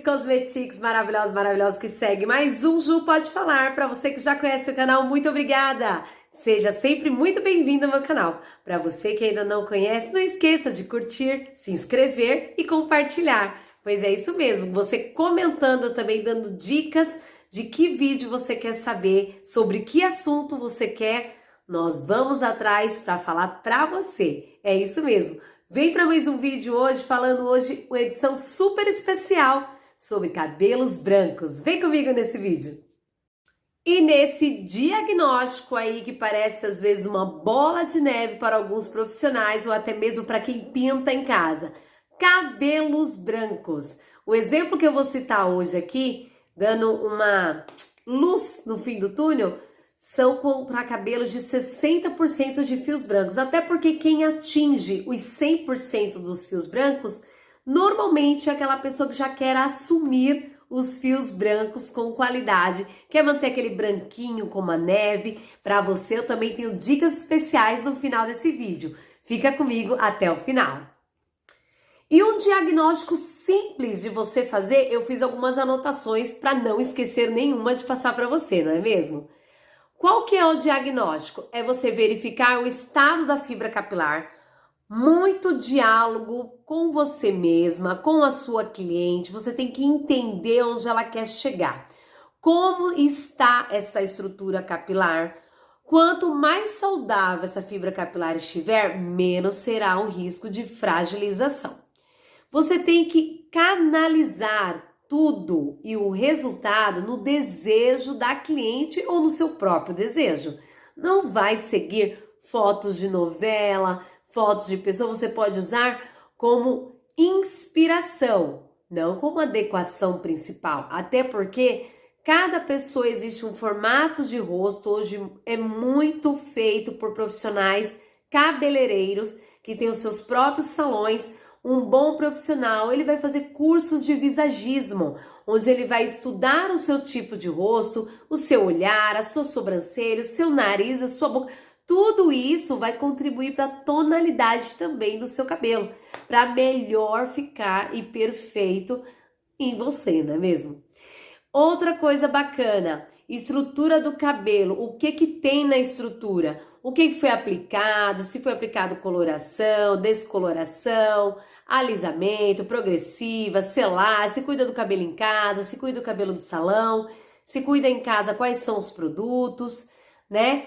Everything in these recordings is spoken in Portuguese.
cosmetics maravilhosos, maravilhosos que segue mais um Ju Pode Falar. Para você que já conhece o canal, muito obrigada! Seja sempre muito bem-vindo ao meu canal. Para você que ainda não conhece, não esqueça de curtir, se inscrever e compartilhar. Pois é isso mesmo, você comentando também, dando dicas de que vídeo você quer saber, sobre que assunto você quer, nós vamos atrás para falar para você. É isso mesmo. Vem para mais um vídeo hoje, falando hoje uma edição super especial sobre cabelos brancos. Vem comigo nesse vídeo. E nesse diagnóstico aí que parece às vezes uma bola de neve para alguns profissionais ou até mesmo para quem pinta em casa, cabelos brancos. O exemplo que eu vou citar hoje aqui, dando uma luz no fim do túnel, são para cabelos de 60% de fios brancos, até porque quem atinge os 100% dos fios brancos, normalmente é aquela pessoa que já quer assumir os fios brancos com qualidade, quer manter aquele branquinho como a neve. Para você, eu também tenho dicas especiais no final desse vídeo. Fica comigo até o final. E um diagnóstico simples de você fazer, eu fiz algumas anotações para não esquecer nenhuma de passar para você, não é mesmo? Qual que é o diagnóstico? É você verificar o estado da fibra capilar, muito diálogo com você mesma, com a sua cliente. Você tem que entender onde ela quer chegar. Como está essa estrutura capilar? Quanto mais saudável essa fibra capilar estiver, menos será o risco de fragilização. Você tem que canalizar tudo e o resultado no desejo da cliente ou no seu próprio desejo. Não vai seguir fotos de novela, fotos de pessoa, você pode usar como inspiração, não como adequação principal. Até porque cada pessoa existe um formato de rosto, hoje é muito feito por profissionais cabeleireiros que têm os seus próprios salões. Um bom profissional, ele vai fazer cursos de visagismo, onde ele vai estudar o seu tipo de rosto, o seu olhar, a sua sobrancelha, o seu nariz, a sua boca. Tudo isso vai contribuir para a tonalidade também do seu cabelo, para melhor ficar e perfeito em você, não é mesmo? Outra coisa bacana, estrutura do cabelo. O que que tem na estrutura? O que foi aplicado? Se foi aplicado coloração, descoloração, alisamento, progressiva, selar, se cuida do cabelo em casa, se cuida do cabelo do salão, se cuida em casa, quais são os produtos, né?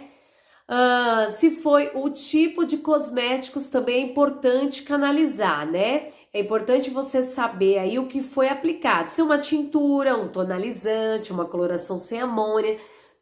Se foi o tipo de cosméticos também é importante canalizar, né? É importante você saber aí o que foi aplicado. Se é uma tintura, um tonalizante, uma coloração sem amônia,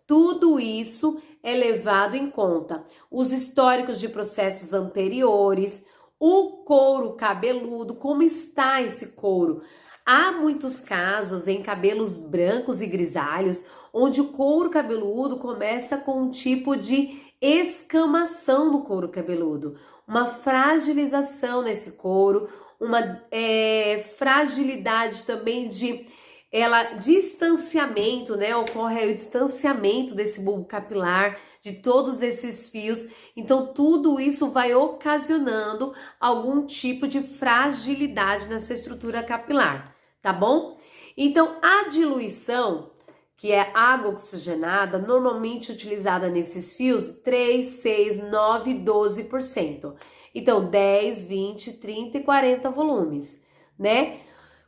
tudo isso é levado em conta. Os históricos de processos anteriores, o couro cabeludo, como está esse couro? Há muitos casos em cabelos brancos e grisalhos, onde o couro cabeludo começa com um tipo de escamação no couro cabeludo, uma fragilização nesse couro, uma fragilidade também de distanciamento, né? Ocorre aí o distanciamento desse bulbo capilar, de todos esses fios. Então, tudo isso vai ocasionando algum tipo de fragilidade nessa estrutura capilar, tá bom? Então, a diluição, que é água oxigenada, normalmente utilizada nesses fios, 3, 6, 9, 12%. Então, 10, 20, 30 e 40 volumes, né?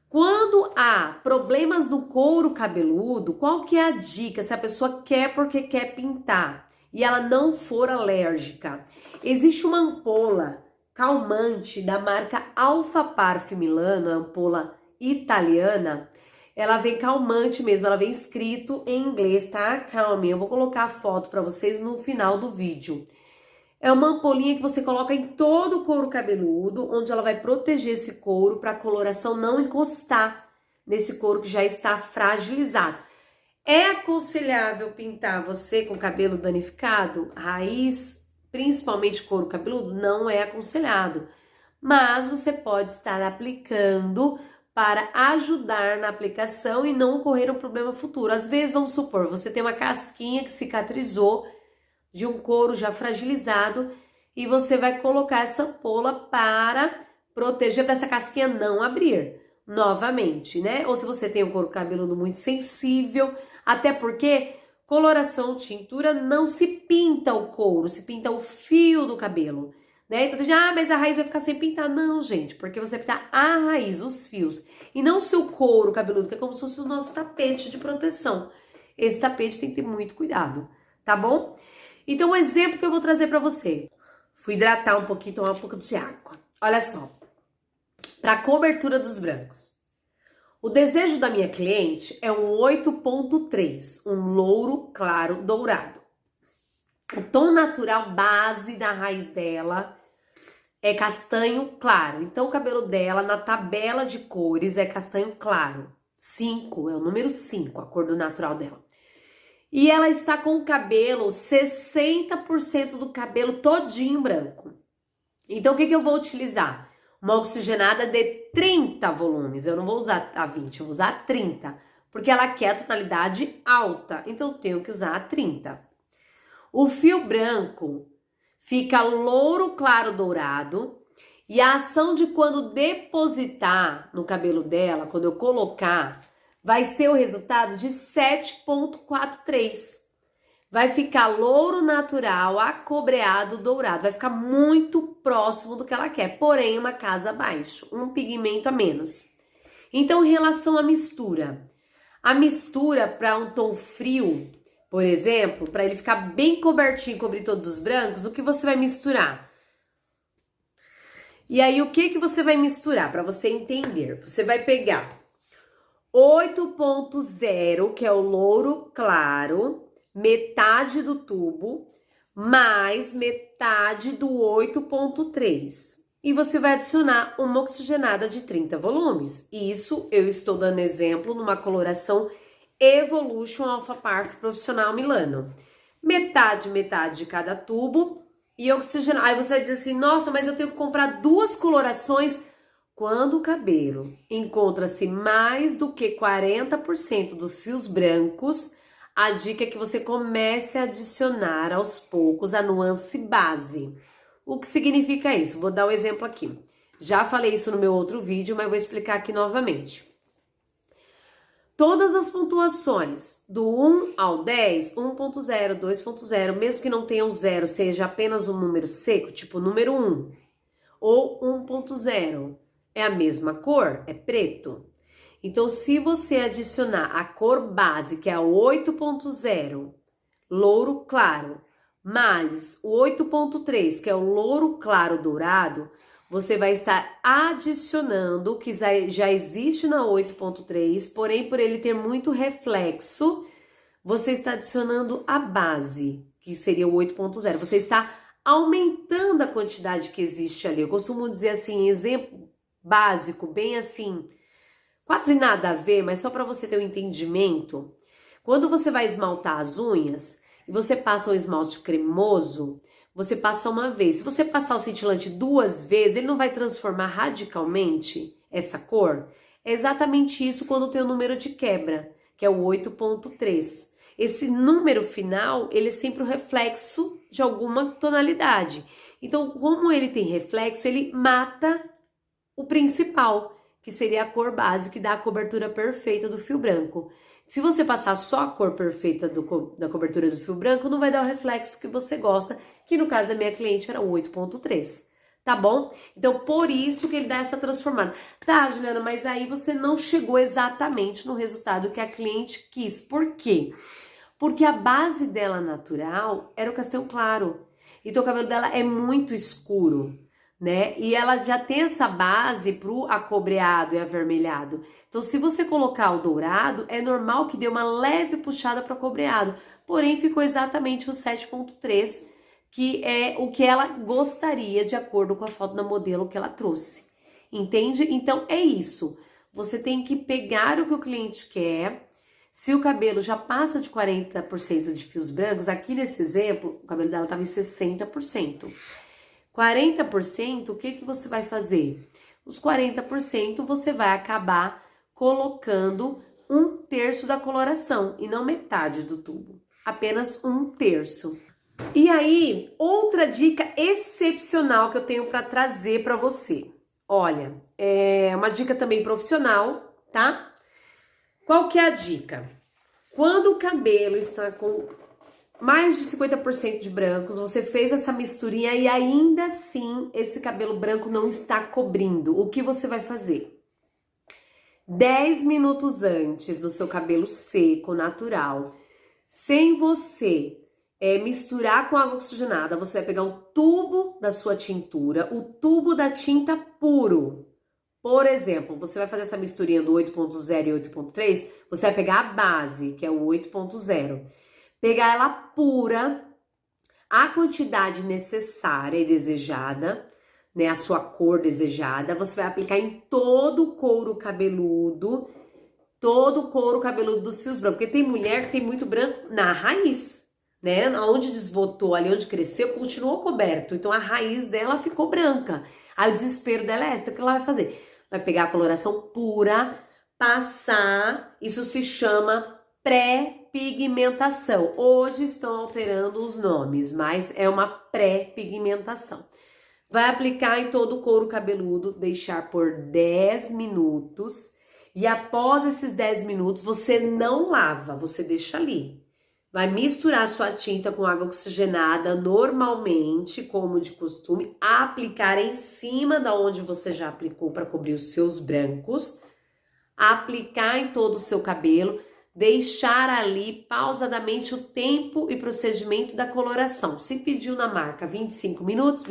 Quando há problemas no couro cabeludo, qual que é a dica? Se a pessoa quer porque quer pintar e ela não for alérgica, existe uma ampola calmante da marca Alfa Parfum Milano, a ampola italiana. Ela vem calmante mesmo, ela vem escrito em inglês, tá? Calme, eu vou colocar a foto para vocês no final do vídeo. É uma ampolinha que você coloca em todo o couro cabeludo, onde ela vai proteger esse couro para a coloração não encostar nesse couro que já está fragilizado. É aconselhável pintar você com cabelo danificado? Raiz, principalmente couro cabeludo, não é aconselhado. Mas você pode estar aplicando para ajudar na aplicação e não ocorrer um problema futuro. Às vezes, vamos supor, você tem uma casquinha que cicatrizou de um couro já fragilizado e você vai colocar essa ampola para proteger, para essa casquinha não abrir. novamente, né? Ou se você tem um couro cabeludo muito sensível, até porque coloração, tintura, não se pinta o couro, se pinta o fio do cabelo, né? Então, mas a raiz vai ficar sem pintar. Não, gente, porque você vai pintar a raiz, os fios, e não o seu couro cabeludo, que é como se fosse o nosso tapete de proteção. Esse tapete tem que ter muito cuidado, tá bom? Então, um exemplo que eu vou trazer pra você. Fui hidratar um pouquinho, tomar um pouco de água. Olha só, para cobertura dos brancos. O desejo da minha cliente é um 8.3, um louro claro dourado. O tom natural base da raiz dela é castanho claro. Então, o cabelo dela, na tabela de cores, é castanho claro. 5, é o número 5, a cor do natural dela. E ela está com o cabelo, 60% do cabelo todinho branco. Então, o que eu vou utilizar? Uma oxigenada de 30 volumes. Eu não vou usar a 20, eu vou usar a 30. Porque ela quer a tonalidade alta. Então, eu tenho que usar a 30. O fio branco fica louro claro dourado. E a ação de quando depositar no cabelo dela, quando eu colocar, vai ser o resultado de 7.43. Vai ficar louro natural, acobreado, dourado. Vai ficar muito próximo do que ela quer, porém uma casa abaixo, um pigmento a menos. Então, em relação à mistura. A mistura para um tom frio, por exemplo, para ele ficar bem cobertinho, cobrir todos os brancos, o que você vai misturar? E aí, o que você vai misturar? Para você entender. Você vai pegar 8.0, que é o louro claro, metade do tubo, mais metade do 8.3. E você vai adicionar uma oxigenada de 30 volumes. Isso eu estou dando exemplo numa coloração Evolution Alpha Parf Profissional Milano. Metade de cada tubo e oxigenar. Aí você vai dizer assim, nossa, mas eu tenho que comprar 2 colorações. Quando o cabelo encontra-se mais do que 40% dos fios brancos, a dica é que você comece a adicionar aos poucos a nuance base. O que significa isso? Vou dar um exemplo aqui. Já falei isso no meu outro vídeo, mas vou explicar aqui novamente. Todas as pontuações do 1 ao 10, 1.0, 2.0, mesmo que não tenha um 0, seja apenas um número seco, tipo número 1, ou 1.0, é a mesma cor, é preto. Então, se você adicionar a cor base, que é o 8.0, louro claro, mais o 8.3, que é o louro claro dourado, você vai estar adicionando o que já existe na 8.3, porém, por ele ter muito reflexo, você está adicionando a base, que seria o 8.0. Você está aumentando a quantidade que existe ali. Eu costumo dizer assim, exemplo básico, bem assim, quase nada a ver, mas só para você ter um entendimento. Quando você vai esmaltar as unhas e você passa um esmalte cremoso, você passa uma vez. Se você passar o cintilante 2 vezes, ele não vai transformar radicalmente essa cor? É exatamente isso quando tem o número de quebra, que é o 8.3. Esse número final, ele é sempre o reflexo de alguma tonalidade. Então, como ele tem reflexo, ele mata o principal, que seria a cor base, que dá a cobertura perfeita do fio branco. Se você passar só a cor perfeita da cobertura do fio branco, não vai dar o reflexo que você gosta, que no caso da minha cliente era o 8.3, tá bom? Então, por isso que ele dá essa transformada. Tá, Juliana, mas aí você não chegou exatamente no resultado que a cliente quis. Por quê? Porque a base dela natural era o castanho claro. Então, o cabelo dela é muito escuro, né? E ela já tem essa base pro acobreado e avermelhado. Então, se você colocar o dourado, é normal que dê uma leve puxada para o acobreado. Porém, ficou exatamente o 7.3, que é o que ela gostaria de acordo com a foto da modelo que ela trouxe. Entende? Então, é isso. Você tem que pegar o que o cliente quer. Se o cabelo já passa de 40% de fios brancos, aqui nesse exemplo, o cabelo dela estava em 60%. 40%, o que você vai fazer? Os 40% você vai acabar colocando 1/3 da coloração e não metade do tubo, apenas 1/3. E aí, outra dica excepcional que eu tenho para trazer para você. Olha, é uma dica também profissional, tá? Qual que é a dica? Quando o cabelo está com mais de 50% de brancos, você fez essa misturinha e ainda assim esse cabelo branco não está cobrindo. O que você vai fazer? 10 minutos antes do seu cabelo seco, natural, sem você misturar com água oxigenada, você vai pegar um tubo da sua tintura, o tubo da tinta puro. Por exemplo, você vai fazer essa misturinha do 8.0 e 8.3, você vai pegar a base, que é o 8.0, pegar ela pura, a quantidade necessária e desejada, né, a sua cor desejada, você vai aplicar em todo o couro cabeludo dos fios brancos, porque tem mulher que tem muito branco na raiz, né, onde desbotou ali, onde cresceu, continuou coberto, então a raiz dela ficou branca, aí o desespero dela é essa, o que ela vai fazer? Vai pegar a coloração pura, passar, isso se chama pré-pigmentação. Hoje estão alterando os nomes, mas é uma pré-pigmentação. Vai aplicar em todo o couro cabeludo, deixar por 10 minutos. E após esses 10 minutos, você não lava, você deixa ali. Vai misturar sua tinta com água oxigenada normalmente, como de costume, aplicar em cima da onde você já aplicou para cobrir os seus brancos, aplicar em todo o seu cabelo, deixar ali pausadamente o tempo e procedimento da coloração. Se pediu na marca 25 minutos,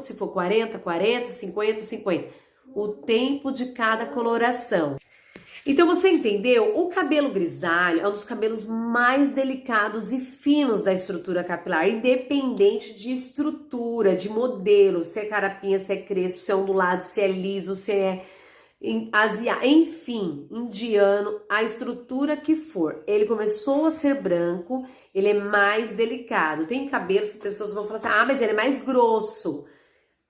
se for 40, 40, 50, 50. O tempo de cada coloração. Então você entendeu? O cabelo grisalho é um dos cabelos mais delicados e finos da estrutura capilar, independente de estrutura, de modelo, se é carapinha, se é crespo, se é ondulado, se é liso, se é asiático, enfim, indiano, a estrutura que for. Ele começou a ser branco, ele é mais delicado. Tem cabelos que pessoas vão falar assim, ah, mas ele é mais grosso.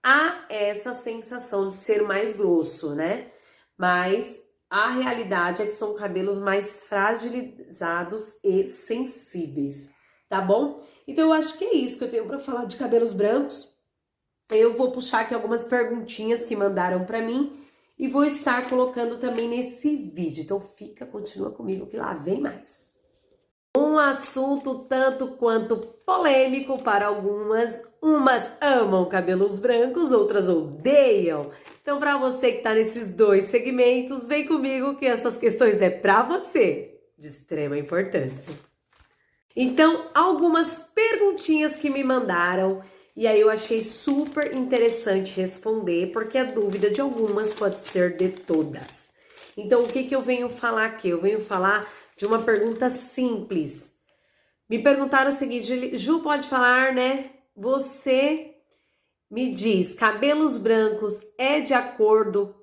Há essa sensação de ser mais grosso, né? Mas a realidade é que são cabelos mais fragilizados e sensíveis, tá bom? Então eu acho que é isso que eu tenho para falar de cabelos brancos. Eu vou puxar aqui algumas perguntinhas que mandaram para mim e vou estar colocando também nesse vídeo. Então continua comigo que lá vem mais. Um assunto tanto quanto polêmico para algumas. Umas amam cabelos brancos, outras odeiam. Então, para você que está nesses dois segmentos, vem comigo que essas questões é para você, de extrema importância. Então, algumas perguntinhas que me mandaram, e aí eu achei super interessante responder, porque a dúvida de algumas pode ser de todas. Então, o que eu venho falar aqui? Eu venho falar de uma pergunta simples. Me perguntaram o seguinte, Ju, pode falar, né? Você me diz, cabelos brancos é de acordo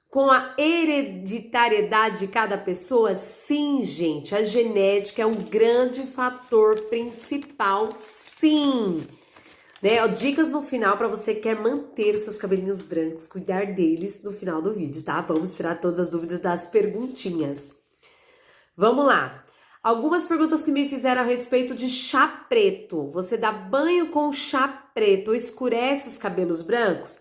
com a hereditariedade de cada pessoa? Sim, gente, a genética é um grande fator principal, sim. Né? Ó, dicas no final para você que quer manter os seus cabelinhos brancos, cuidar deles no final do vídeo, tá? Vamos tirar todas as dúvidas das perguntinhas. Vamos lá. Algumas perguntas que me fizeram a respeito de chá preto. Você dá banho com chá preto, escurece os cabelos brancos?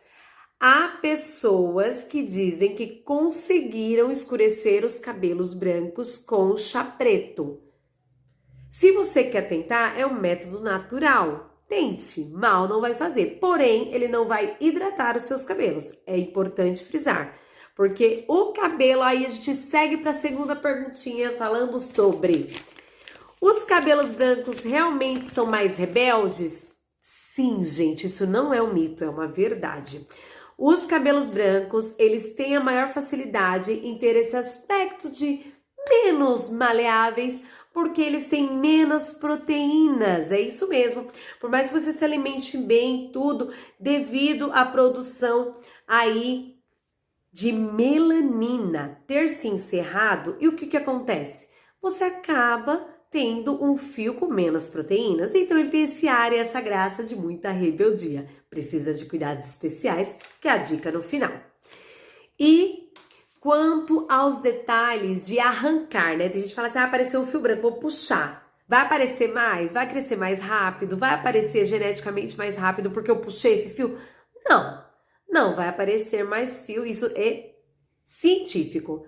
Há pessoas que dizem que conseguiram escurecer os cabelos brancos com chá preto. Se você quer tentar, é um método natural. Tente, mal não vai fazer. Porém, ele não vai hidratar os seus cabelos. É importante frisar. Porque o cabelo, aí a gente segue para a segunda perguntinha falando sobre: os cabelos brancos realmente são mais rebeldes? Sim, gente, isso não é um mito, é uma verdade. Os cabelos brancos, eles têm a maior facilidade em ter esse aspecto de menos maleáveis, porque eles têm menos proteínas, é isso mesmo. Por mais que você se alimente bem, tudo, devido à produção aí de melanina ter se encerrado, e o que acontece? Você acaba tendo um fio com menos proteínas, então ele tem esse ar e essa graça de muita rebeldia. Precisa de cuidados especiais, que é a dica no final. E quanto aos detalhes de arrancar, né? Tem gente que fala assim, apareceu um fio branco, vou puxar. Vai aparecer mais? Vai crescer mais rápido? Vai aparecer geneticamente mais rápido porque eu puxei esse fio? Não. Não vai aparecer mais fio, isso é científico.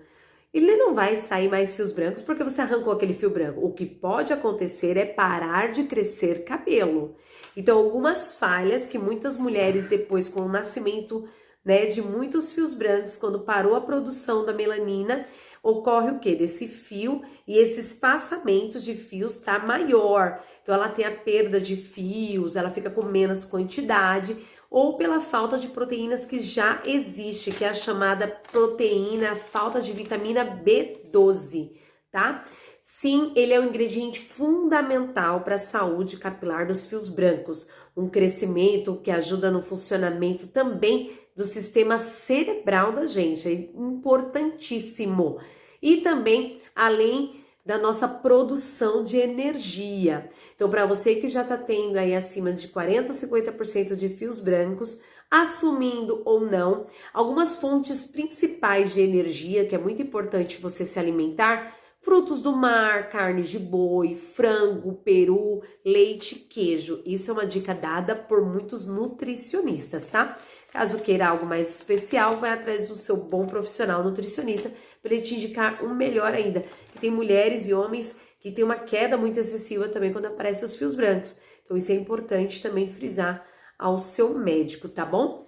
Ele não vai sair mais fios brancos porque você arrancou aquele fio branco. O que pode acontecer é parar de crescer cabelo. Então, algumas falhas que muitas mulheres, depois com o nascimento, né, de muitos fios brancos, quando parou a produção da melanina, ocorre o quê? Desse fio, e esse espaçamento de fios tá maior. Então, ela tem a perda de fios, ela fica com menos quantidade, ou pela falta de proteínas que já existe, que é a chamada proteína, falta de vitamina B12, tá? Sim, ele é um ingrediente fundamental para a saúde capilar dos fios brancos, um crescimento que ajuda no funcionamento também do sistema cerebral da gente, é importantíssimo. E também, além da nossa produção de energia. Então, para você que já está tendo aí acima de 40% a 50% de fios brancos, assumindo ou não, algumas fontes principais de energia, que é muito importante você se alimentar: frutos do mar, carnes de boi, frango, peru, leite, queijo. Isso é uma dica dada por muitos nutricionistas, tá? Caso queira algo mais especial, vai atrás do seu bom profissional nutricionista para ele te indicar um melhor ainda. E tem mulheres e homens que tem uma queda muito excessiva também quando aparecem os fios brancos. Então isso é importante também frisar ao seu médico, tá bom?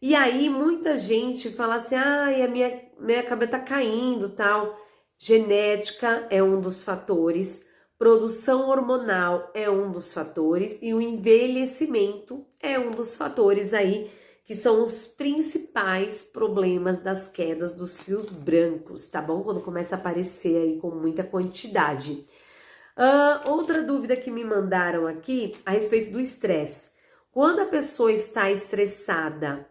E aí muita gente fala assim, a minha cabelo tá caindo, tal. Genética é um dos fatores, produção hormonal é um dos fatores e o envelhecimento é um dos fatores aí, que são os principais problemas das quedas dos fios brancos, tá bom? Quando começa a aparecer aí com muita quantidade. Outra dúvida que me mandaram aqui a respeito do estresse. Quando a pessoa está estressada,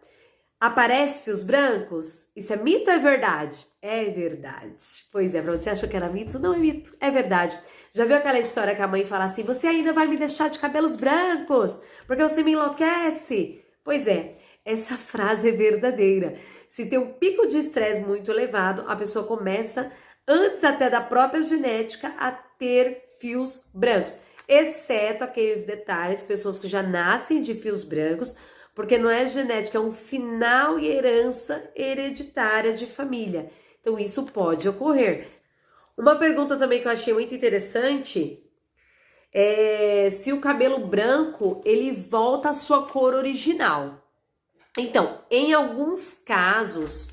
aparece fios brancos? Isso é mito ou é verdade? É verdade. Pois é, pra você achou que era mito? Não é mito, é verdade. Já viu aquela história que a mãe fala assim, você ainda vai me deixar de cabelos brancos, porque você me enlouquece? Pois é, essa frase é verdadeira. Se tem um pico de estresse muito elevado, a pessoa começa, antes até da própria genética, a ter fios brancos. Exceto aqueles detalhes, pessoas que já nascem de fios brancos, porque não é genética, é um sinal e herança hereditária de família. Então isso pode ocorrer. Uma pergunta também que eu achei muito interessante é se o cabelo branco ele volta à sua cor original. Então, em alguns casos,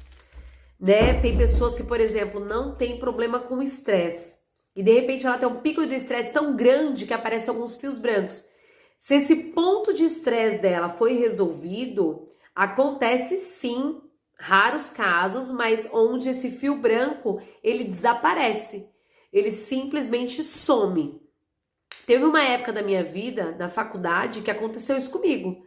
né, tem pessoas que, por exemplo, não tem problema com estresse e de repente ela tem um pico de estresse tão grande que aparecem alguns fios brancos. Se esse ponto de estresse dela foi resolvido, acontece sim, raros casos, mas onde esse fio branco, ele desaparece. Ele simplesmente some. Teve uma época da minha vida, na faculdade, que aconteceu isso comigo.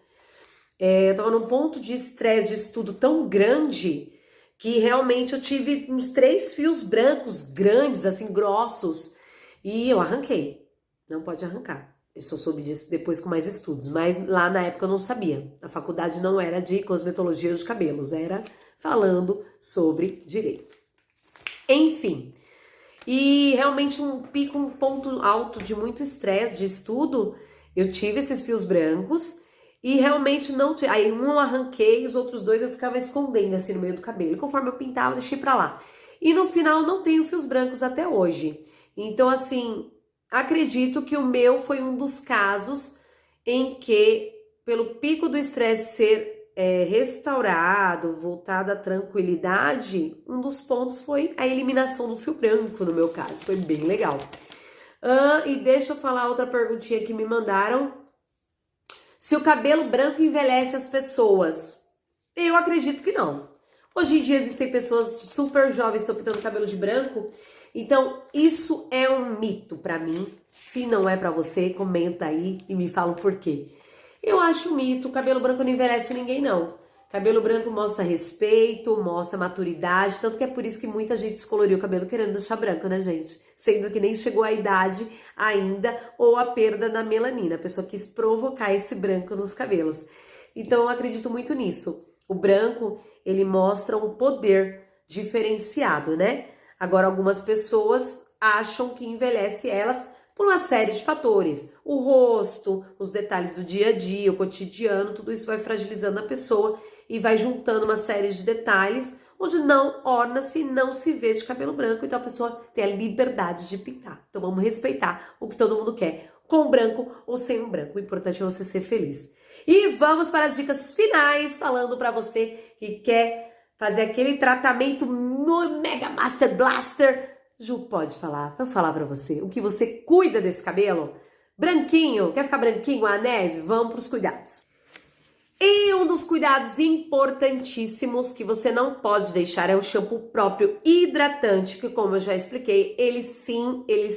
Eu tava num ponto de estresse de estudo tão grande que realmente eu tive uns 3 fios brancos grandes, assim, grossos, e eu arranquei. Não pode arrancar. Eu só soube disso depois com mais estudos, mas lá na época eu não sabia. A faculdade não era de cosmetologia de cabelos, era falando sobre direito. Enfim, e realmente um ponto alto de muito estresse de estudo, eu tive esses fios brancos e realmente não tinha. Aí um eu arranquei, os outros 2 eu ficava escondendo assim no meio do cabelo. E conforme eu pintava, eu deixei pra lá. E no final não tenho fios brancos até hoje. Então assim, acredito que o meu foi um dos casos em que, pelo pico do estresse ser restaurado, voltado à tranquilidade, um dos pontos foi a eliminação do fio branco, no meu caso. Foi bem legal. E deixa eu falar outra perguntinha que me mandaram. Se o cabelo branco envelhece as pessoas? Eu acredito que não. Hoje em dia existem pessoas super jovens que estão pintando cabelo de branco. Então, isso é um mito pra mim. Se não é pra você, comenta aí e me fala o porquê. Eu acho um mito, cabelo branco não envelhece ninguém não. Cabelo branco mostra respeito, mostra maturidade, tanto que é por isso que muita gente descoloriu o cabelo querendo deixar branco, né, gente? Sendo que nem chegou a idade ainda ou a perda da melanina. A pessoa quis provocar esse branco nos cabelos. Então, eu acredito muito nisso. O branco, ele mostra um poder diferenciado, né? Agora, algumas pessoas acham que envelhece elas por uma série de fatores. O rosto, os detalhes do dia a dia, o cotidiano, tudo isso vai fragilizando a pessoa e vai juntando uma série de detalhes onde não orna-se e não se vê de cabelo branco, então a pessoa tem a liberdade de pintar. Então vamos respeitar o que todo mundo quer, com branco ou sem um branco. O importante é você ser feliz. E vamos para as dicas finais, falando para você que quer fazer aquele tratamento no Mega Master Blaster. Ju, pode falar, vou falar para você o que você cuida desse cabelo. Branquinho, quer ficar branquinho a neve? Vamos para os cuidados. E um dos cuidados importantíssimos que você não pode deixar é o shampoo próprio hidratante, que como eu já expliquei, eles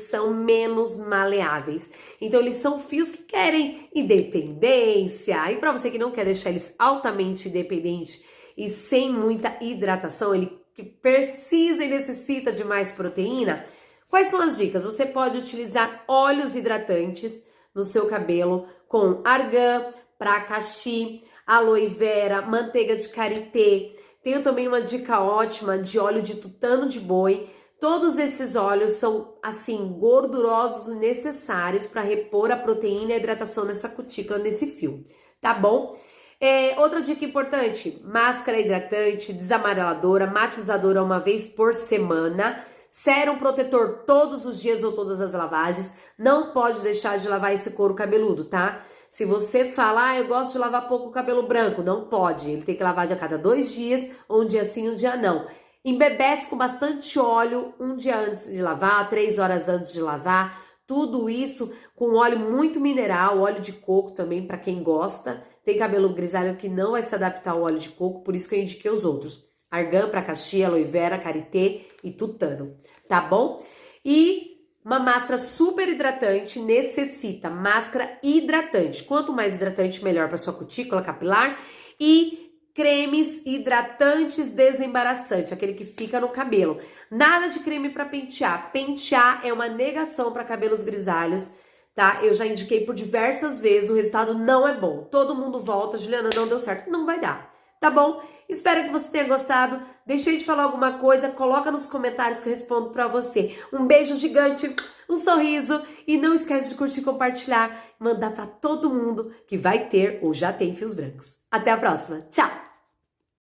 são menos maleáveis. Então eles são fios que querem independência. E para você que não quer deixar eles altamente independentes e sem muita hidratação, ele que precisa e necessita de mais proteína, quais são as dicas? Você pode utilizar óleos hidratantes no seu cabelo com argan, pracaxi, aloe vera, manteiga de karité. Tenho também uma dica ótima de óleo de tutano de boi. Todos esses óleos são, assim, gordurosos e necessários para repor a proteína e a hidratação nessa cutícula, nesse fio, tá bom? Outra dica importante, máscara hidratante, desamareladora, matizadora uma vez por semana, sérum protetor todos os dias ou todas as lavagens. Não pode deixar de lavar esse couro cabeludo, tá? Se você falar, eu gosto de lavar pouco o cabelo branco, não pode. Ele tem que lavar de a cada 2 dias, ou um dia sim, um dia não. Embebece com bastante óleo um dia antes de lavar, 3 horas antes de lavar. Tudo isso com óleo muito mineral, óleo de coco também, para quem gosta. Tem cabelo grisalho que não vai se adaptar ao óleo de coco, por isso que eu indiquei os outros. Argan, pracaxi, aloe vera, karité e tutano, tá bom? E uma máscara super hidratante, necessita máscara hidratante. Quanto mais hidratante, melhor para sua cutícula capilar. E cremes hidratantes desembaraçantes, aquele que fica no cabelo. Nada de creme para pentear. Pentear é uma negação para cabelos grisalhos, tá? Eu já indiquei por diversas vezes, o resultado não é bom. Todo mundo volta, Juliana, não deu certo. Não vai dar, tá bom? Espero que você tenha gostado. Deixei de falar alguma coisa, coloca nos comentários que eu respondo pra você. Um beijo gigante, um sorriso e não esquece de curtir, compartilhar, mandar pra todo mundo que vai ter ou já tem fios brancos. Até a próxima. Tchau!